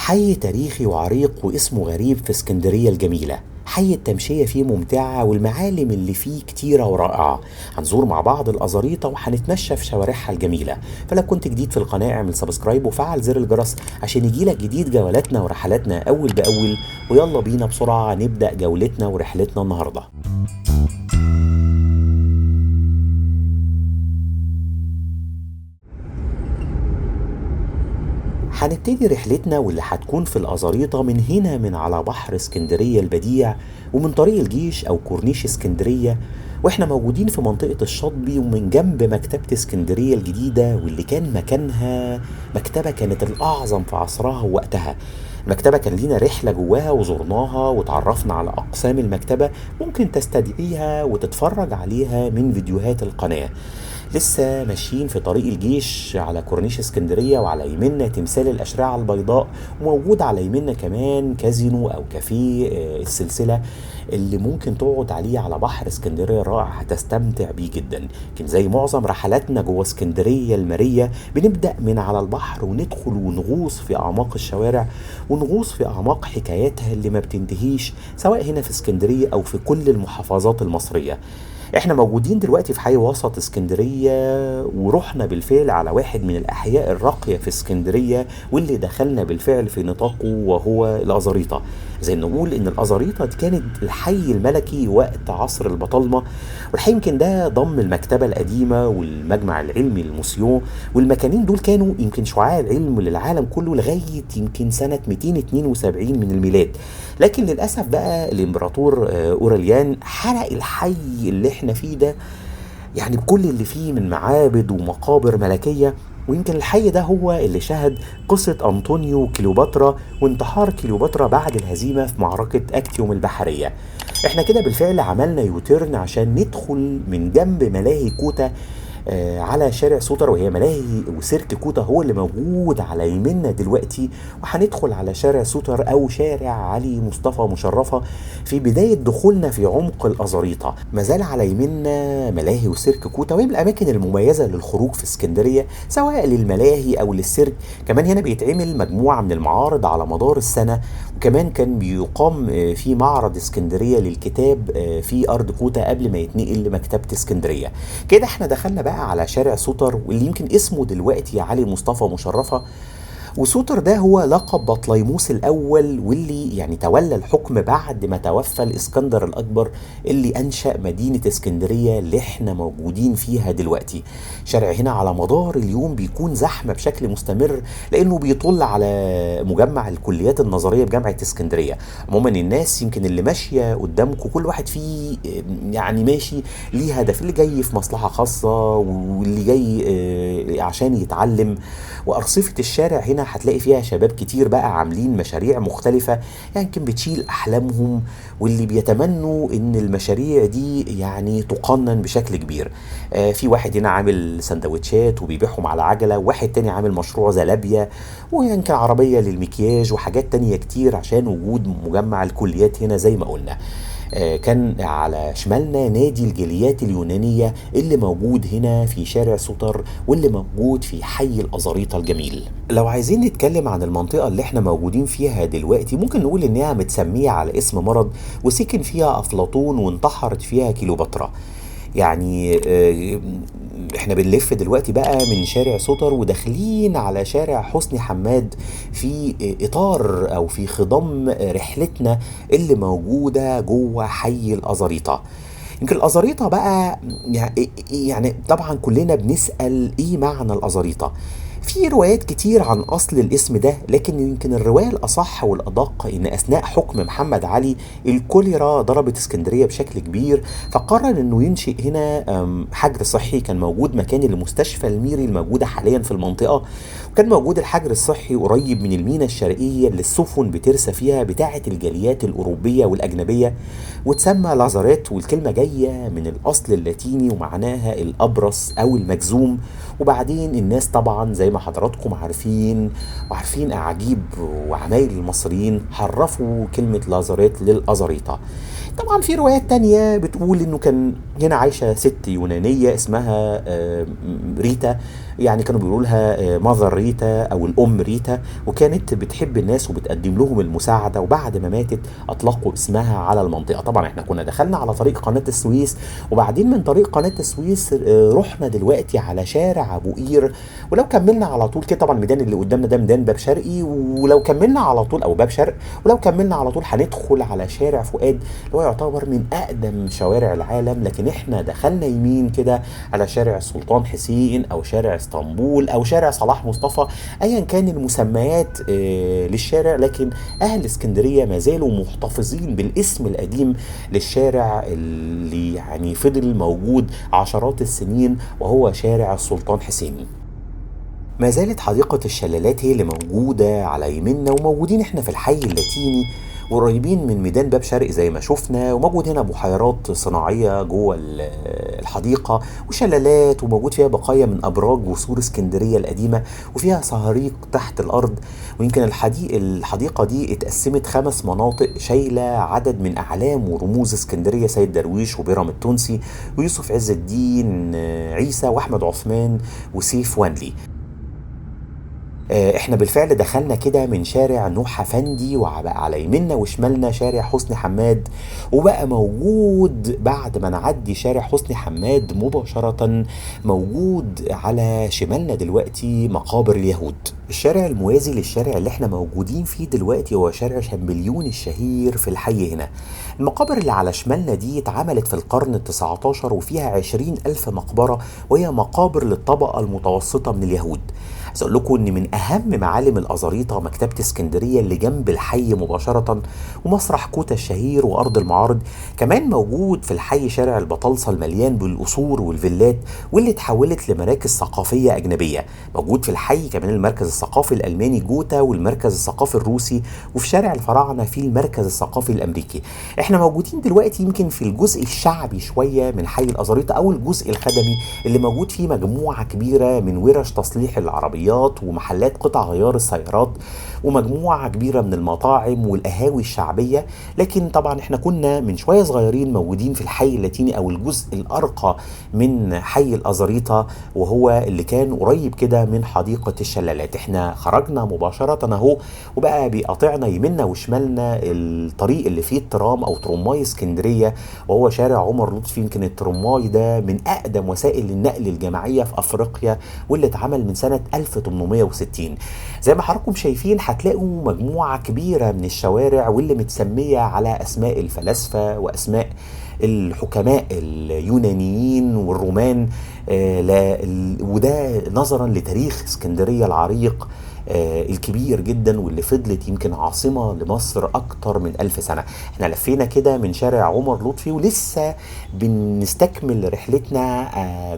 حي تاريخي وعريق واسمه غريب في اسكندرية الجميلة. حي التمشية فيه ممتعة والمعالم اللي فيه كتيرة ورائعة. هنزور مع بعض الأزاريطة وهنتمشى في شوارعها الجميلة. فلو كنت جديد في القناة اعمل سبسكرايب وفعل زر الجرس عشان يجيلك جديد جولاتنا ورحلاتنا أول بأول. ويلا بينا بسرعة نبدأ جولتنا ورحلتنا النهاردة. هنبتدي رحلتنا واللي هتكون في الأزاريطة من هنا من على بحر اسكندرية البديع ومن طريق الجيش أو كورنيش اسكندرية، واحنا موجودين في منطقة الشاطبي ومن جنب مكتبة اسكندرية الجديدة واللي كان مكانها مكتبة كانت الأعظم في عصرها ووقتها. المكتبة كان لينا رحلة جواها وزرناها وتعرفنا على أقسام المكتبة، ممكن تستدعيها وتتفرج عليها من فيديوهات القناة. لسه ماشيين في طريق الجيش على كورنيش اسكندرية، وعلى يمنا تمثال الأشرعة البيضاء، وموجود على يمنا كمان كازينو أو كافيه السلسلة اللي ممكن تقعد عليه على بحر اسكندرية رائع هتستمتع بيه جدا. لكن زي معظم رحلاتنا جوه اسكندرية المارية بنبدأ من على البحر وندخل ونغوص في أعماق الشوارع ونغوص في أعماق حكاياتها اللي ما بتنتهيش، سواء هنا في اسكندرية أو في كل المحافظات المصرية. احنا موجودين دلوقتي في حي وسط اسكندرية، ورحنا بالفعل على واحد من الأحياء الراقية في اسكندرية واللي دخلنا بالفعل في نطاقه وهو الأزاريطة. زي نقول ان الأزاريطة دي كانت الحي الملكي وقت عصر البطالمة، والحي يمكن ده ضم المكتبة القديمة والمجمع العلمي الموسيون، والمكانين دول كانوا يمكن شعاع العلم للعالم كله لغاية يمكن سنة 272 من الميلاد. لكن للأسف بقى الإمبراطور أوراليان حرق الحي اللي احنا فيه ده، يعني بكل اللي فيه من معابد ومقابر ملكية. ويمكن الحي ده هو اللي شهد قصة أنطونيو كليوباترا وانتحار كليوباترا بعد الهزيمة في معركة أكتيوم البحرية. احنا كده بالفعل عملنا يوتيرن عشان ندخل من جنب ملاهي كوتا على شارع سوتر، وهي ملاهي وسيرك كوتا هو اللي موجود على يمنا دلوقتي. وهندخل على شارع سوتر او شارع علي مصطفى مشرفة في بداية دخولنا في عمق الأزاريطة. مازال على يمنا ملاهي وسيرك كوتا، وهي من الأماكن المميزة للخروج في اسكندرية سواء للملاهي أو للسيرك. كمان هنا بيتعمل مجموعة من المعارض على مدار السنة، وكمان كان بيقام في معرض اسكندرية للكتاب في أرض كوتا قبل ما يتنقل لمكتبة اسكندرية. كده احنا دخلنا بقى على شارع سوتر واللي يمكن اسمه دلوقتي علي مصطفى مشرفة. وسوتر ده هو لقب بطليموس الأول، واللي يعني تولى الحكم بعد ما توفى الإسكندر الأكبر اللي أنشأ مدينة اسكندرية اللي احنا موجودين فيها دلوقتي. شارع هنا على مدار اليوم بيكون زحمة بشكل مستمر لأنه بيطل على مجمع الكليات النظرية بجامعة اسكندرية. عموما الناس يمكن اللي ماشية قدامكم كل واحد فيه يعني ماشي ليه هدف، اللي جاي في مصلحة خاصة واللي جاي عشان يتعلم. وأرصفة الشارع هنا هتلاقي فيها شباب كتير بقى عاملين مشاريع مختلفة، يعني يمكن بتشيل أحلامهم واللي بيتمنوا إن المشاريع دي يعني تقنن بشكل كبير. في واحد هنا عامل سندوتشات وبيبيعهم على عجلة، وواحد تاني عامل مشروع زلابية، ويمكن عربية للمكياج وحاجات تانية كتير عشان وجود مجمع الكليات هنا زي ما قلنا. كان على شمالنا نادي الجاليات اليونانية اللي موجود هنا في شارع سوتر واللي موجود في حي الأزاريطة الجميل. لو عايزين نتكلم عن المنطقة اللي احنا موجودين فيها دلوقتي، ممكن نقول انها متسمية على اسم مرض وسكن فيها أفلاطون وانتحرت فيها كليوباترا. يعني احنا بنلف دلوقتي بقى من شارع سوتر وداخلين على شارع حسني حماد في اطار او في خضم رحلتنا اللي موجودة جوه حي الأزاريطة. يمكن الأزاريطة بقى يعني طبعا كلنا بنسأل ايه معنى الأزاريطة. في روايات كتير عن أصل الاسم ده، لكن يمكن الرواية الأصح والأدق إن أثناء حكم محمد علي الكوليرا ضربت اسكندرية بشكل كبير، فقرر إنه ينشئ هنا حجر صحي كان موجود مكان المستشفى الميري الموجودة حاليا في المنطقة. وكان موجود الحجر الصحي قريب من الميناء الشرقية اللي السفن بترسى فيها بتاعة الجاليات الأوروبية والأجنبية، وتسمى لازاريت، والكلمة جاية من الأصل اللاتيني ومعناها الأبرص أو المجزوم. وبعدين الناس طبعا زي ما حضراتكم عارفين وعارفين أعاجيب وعمايل المصريين حرفوا كلمة لازاريت للأزاريطة. طبعا في روايات تانية بتقول انه كان هنا عايشة ست يونانية اسمها ريتا، يعني كانوا بيقولوا لها ماذر ريتا او الام ريتا، وكانت بتحب الناس وبتقدم لهم المساعده، وبعد ما ماتت اطلقوا اسمها على المنطقه. طبعا احنا كنا دخلنا على طريق قناه السويس، وبعدين من طريق قناه السويس رحنا دلوقتي على شارع ابو قير. ولو كملنا على طول كده، طبعا الميدان اللي قدامنا ده ميدان باب شرقي، ولو كملنا على طول او باب شرق، ولو كملنا على طول هندخل على شارع فؤاد اللي هو يعتبر من اقدم شوارع العالم. لكن احنا دخلنا يمين كده على شارع السلطان حسين او شارع اسطنبول او شارع صلاح مصطفى، ايا كان المسميات للشارع، لكن اهل اسكندريه ما زالوا محتفظين بالاسم القديم للشارع اللي يعني فضل موجود عشرات السنين، وهو شارع السلطان حسين. ما زالت حديقة الشلالات هي اللي موجودة على يميننا، وموجودين احنا في الحي اللاتيني قريبين من ميدان باب شرقي زي ما شفنا، وموجود هنا بحيرات صناعية جوه الحديقة وشلالات، وموجود فيها بقايا من أبراج وسور اسكندرية القديمة، وفيها صهاريق تحت الأرض. ويمكن الحديقة دي اتقسمت 5 مناطق شايلة عدد من أعلام ورموز اسكندرية: سيد درويش وبيرام التونسي ويوسف عز الدين عيسى وأحمد عثمان وسيف وانلي. احنا بالفعل دخلنا كده من شارع نوح افندي، وبقى على يميننا وشمالنا شارع حسني حماد، وبقى موجود بعد ما نعدي شارع حسني حماد مباشرة موجود على شمالنا دلوقتي مقابر اليهود. الشارع الموازي للشارع اللي احنا موجودين فيه دلوقتي هو شارع شامبليون الشهير في الحي هنا. المقابر اللي على شمالنا دي اتعملت في القرن ال19، وفيها 20,000 مقبرة، وهي مقابر للطبقة المتوسطة من اليهود. عايز اقول لكم ان من اهم معالم الازاريطه مكتبه اسكندريه اللي جنب الحي مباشره، ومسرح كوتا الشهير وارض المعارض. كمان موجود في الحي شارع البطالسه المليان بالقصور والفيلات واللي اتحولت لمراكز ثقافيه اجنبيه. موجود في الحي كمان المركز الثقافي الالماني جوتا والمركز الثقافي الروسي، وفي شارع الفراعنه في المركز الثقافي الامريكي. احنا موجودين دلوقتي يمكن في الجزء الشعبي شويه من حي الازاريطه او الجزء الخدمي اللي موجود فيه مجموعه كبيره من ورش تصليح العربيات ومحلات قطع غيار السيارات ومجموعة كبيرة من المطاعم والقهاوي الشعبية. لكن طبعا احنا كنا من شوية صغيرين موجودين في الحي اللاتيني او الجزء الارقى من حي الازاريطة، وهو اللي كان قريب كده من حديقة الشلالات. احنا خرجنا مباشرة اهو، وبقى بيقاطعنا يمنا وشمالنا الطريق اللي فيه الترام او ترماي اسكندرية، وهو شارع عمر لطفي. يمكن الترماي ده من اقدم وسائل النقل الجماعية في افريقيا، واللي اتعمل من سنة 1860. زي ما حضراتكم شايفين هتلاقوا مجموعة كبيرة من الشوارع واللي متسمية على أسماء الفلاسفة وأسماء الحكماء اليونانيين والرومان، وده نظرا لتاريخ اسكندرية العريق الكبير جدا، واللي فضلت يمكن عاصمة لمصر أكتر من 1000 سنة. احنا لفينا كده من شارع عمر لطفي ولسه بنستكمل رحلتنا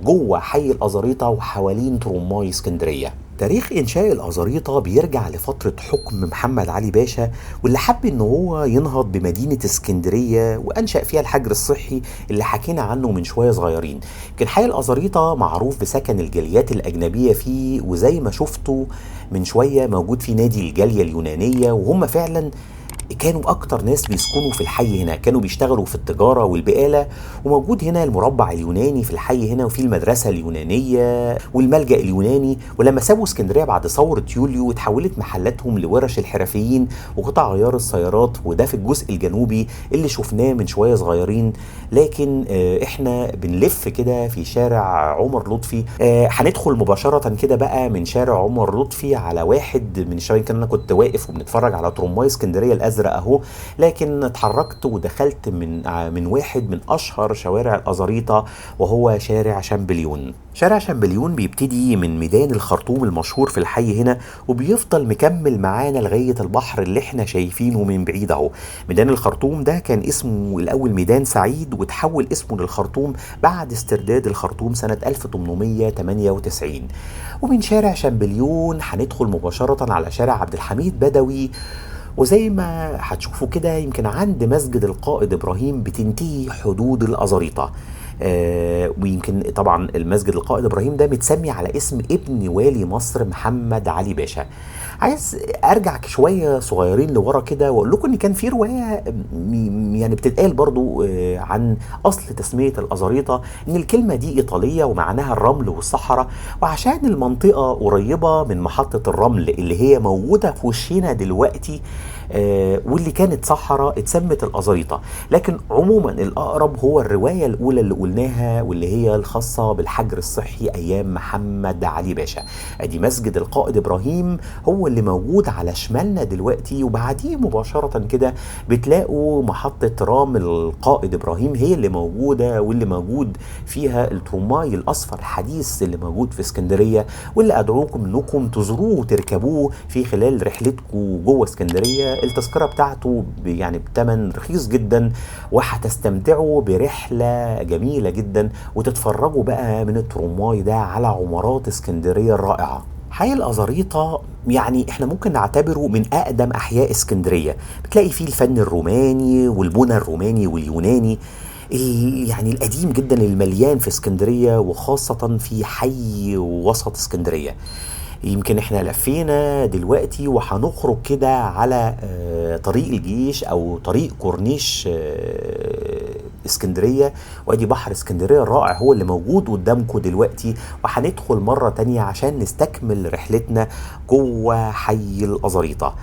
جوه حي الأزاريطة وحوالين ترماي اسكندرية. تاريخ إنشاء الأزاريطة بيرجع لفترة حكم محمد علي باشا، واللي حب إن هو ينهض بمدينة اسكندرية وأنشأ فيها الحجر الصحي اللي حكينا عنه من شوية صغيرين. كان حي الأزاريطة معروف بسكن الجاليات الأجنبية فيه، وزي ما شفتوا من شوية موجود في نادي الجالية اليونانية، وهم فعلا كانوا اكتر ناس بيسكنوا في الحي هنا، كانوا بيشتغلوا في التجارة والبقالة. وموجود هنا المربع اليوناني في الحي هنا، وفي المدرسة اليونانية والملجأ اليوناني. ولما سابوا اسكندرية بعد ثورة يوليو اتحولت محلاتهم لورش الحرفيين وقطع غيار السيارات، وده في الجزء الجنوبي اللي شفناه من شوية صغيرين. لكن احنا بنلف كده في شارع عمر لطفي. هندخل مباشرة كده بقى من شارع عمر لطفي على واحد من الشوارع. كان انا كنت واقف وبنتفرج على ترماي اسكندرية الازرق اهو، لكن اتحركت ودخلت من واحد من اشهر شوارع الازاريطه، وهو شارع شامبليون. شارع شامبليون بيبتدي من ميدان الخرطوم المشهور في الحي هنا، وبيفضل مكمل معانا لغايه البحر اللي احنا شايفينه من بعيد اهو. ميدان الخرطوم ده كان اسمه الاول ميدان سعيد، وتحول اسمه للخرطوم بعد استرداد الخرطوم سنه 1898. ومن شارع شامبليون هندخل مباشره على شارع عبد الحميد بدوي، وزي ما هتشوفوا كده يمكن عند مسجد القائد إبراهيم بتنتهي حدود الأزاريطة. ويمكن طبعا المسجد القائد إبراهيم ده متسمي على اسم ابن والي مصر محمد علي باشا. عايز ارجع شويه صغيرين لورا كده واقول لكم ان كان في روايه يعني بتتقال برضو عن اصل تسميه الازاريطه، ان الكلمه دي ايطاليه ومعناها الرمل والصحراء، وعشان المنطقه قريبه من محطه الرمل اللي هي موجوده في وشنا دلوقتي واللي كانت صحراء اتسمت الازاريطه. لكن عموما الاقرب هو الروايه الاولى اللي قلناها، واللي هي الخاصه بالحجر الصحي ايام محمد علي باشا. ادي مسجد القائد ابراهيم هو اللي موجود على شمالنا دلوقتي، وبعديه مباشره كده بتلاقوا محطه رام القائد ابراهيم هي اللي موجوده، واللي موجود فيها الترماي الاصفر الحديث اللي موجود في اسكندريه، واللي ادعوكم انكم تزوروه وتركبوه في خلال رحلتكم جوه اسكندريه. التذكره بتاعته يعني بثمن رخيص جدا، وهتستمتعوا برحله جميله جدا، وتتفرجوا بقى من الترماي ده على عمارات اسكندريه الرائعه. حي الأزاريطة يعني احنا ممكن نعتبره من أقدم أحياء اسكندرية. بتلاقي فيه الفن الروماني والبنى الروماني واليوناني يعني القديم جدا المليان في اسكندرية، وخاصة في حي وسط اسكندرية. يمكن احنا لفينا دلوقتي وهنخرج كده على طريق الجيش او طريق كورنيش اسكندرية، وادي بحر اسكندرية الرائع هو اللي موجود قدامكم دلوقتي، وهندخل مرة تانية عشان نستكمل رحلتنا جوه حي الأزاريطة.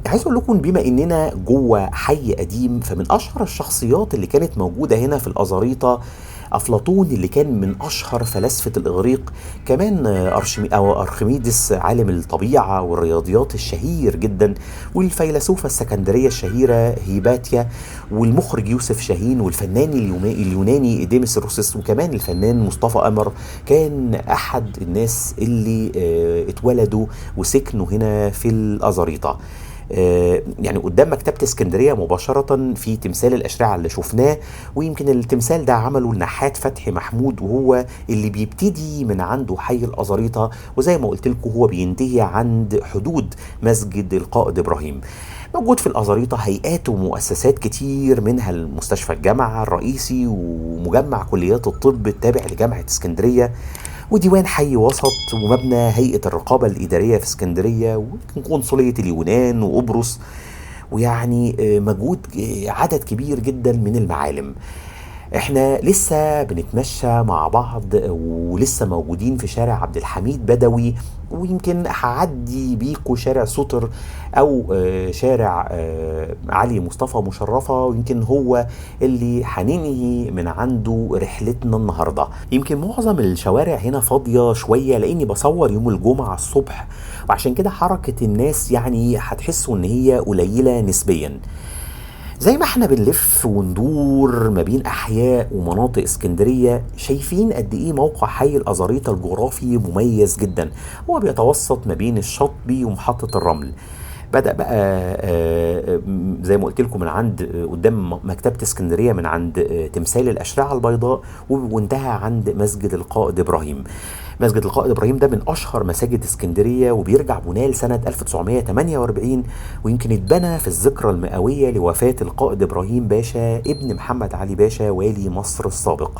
عايز اقول لكم بما اننا جوه حي قديم، فمن اشهر الشخصيات اللي كانت موجوده هنا في الازاريطه افلاطون اللي كان من اشهر فلاسفه الاغريق، كمان ارخميدس عالم الطبيعه والرياضيات الشهير جدا، والفيلسوفه السكندريه الشهيره هيباتيا، والمخرج يوسف شاهين، والفنان اليوناني ديمس روسس، وكمان الفنان مصطفى قمر كان احد الناس اللي اتولدوا وسكنوا هنا في الازاريطه. يعني قدام مكتبة اسكندرية مباشرة في تمثال الأشرعة اللي شفناه، ويمكن التمثال ده عمله النحات فتحي محمود، وهو اللي بيبتدي من عنده حي الأزاريطة، وزي ما قلت لكم هو بينتهي عند حدود مسجد القائد إبراهيم. موجود في الأزاريطة هيئات ومؤسسات كتير، منها المستشفى الجامعة الرئيسي ومجمع كليات الطب التابع لجامعة اسكندرية، وديوان حي وسط، ومبنى هيئة الرقابة الإدارية في اسكندرية، وقنصلية اليونان وقبرص، ويعني مجهود عدد كبير جدا من المعالم. احنا لسه بنتمشى مع بعض ولسه موجودين في شارع عبد الحميد بدوي، ويمكن هعدي بيكو شارع سوتر او شارع علي مصطفى مشرفة، ويمكن هو اللي هننهي من عنده رحلتنا النهاردة. يمكن معظم الشوارع هنا فاضية شوية لاني بصور يوم الجمعة الصبح، وعشان كده حركة الناس يعني هتحسوا ان هي قليلة نسبيا. زي ما احنا بنلف وندور ما بين احياء ومناطق اسكندريه، شايفين قد ايه موقع حي الازاريطه الجغرافي مميز جدا. هو بيتوسط ما بين الشاطبي ومحطه الرمل. بدأ بقى زي ما قلت لكم من عند قدام مكتبة اسكندرية، من عند تمثال الأشرعة البيضاء، وانتهى عند مسجد القائد إبراهيم. مسجد القائد إبراهيم ده من أشهر مساجد اسكندرية، وبيرجع بناه لسنة 1948، ويمكن اتبنى في الذكرى المئوية لوفاة القائد إبراهيم باشا ابن محمد علي باشا والي مصر السابق.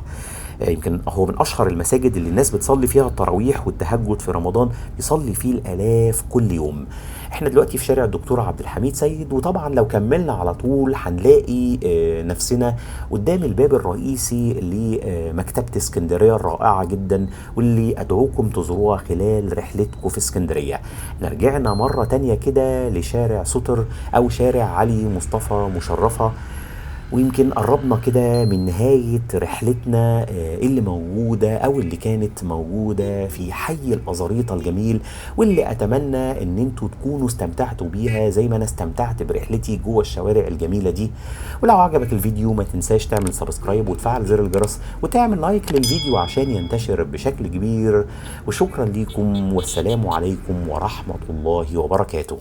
يمكن هو من اشهر المساجد اللي الناس بتصلي فيها التراويح والتهجد في رمضان، يصلي فيه الالاف كل يوم. احنا دلوقتي في شارع الدكتور عبد الحميد سيد، وطبعا لو كملنا على طول هنلاقي نفسنا قدام الباب الرئيسي لمكتبة اسكندرية الرائعة جدا، واللي ادعوكم تزوروها خلال رحلتكم في اسكندرية. رجعنا مرة تانية كده لشارع سوتر او شارع علي مصطفى مشرفة، ويمكن قربنا كده من نهاية رحلتنا اللي موجودة أو اللي كانت موجودة في حي الأزاريطة الجميل، واللي أتمنى أن انتوا تكونوا استمتعتوا بيها زي ما أنا استمتعت برحلتي جوه الشوارع الجميلة دي. ولو عجبك الفيديو ما تنساش تعمل سبسكرايب وتفعل زر الجرس وتعمل لايك للفيديو عشان ينتشر بشكل كبير. وشكرا لكم، والسلام عليكم ورحمة الله وبركاته.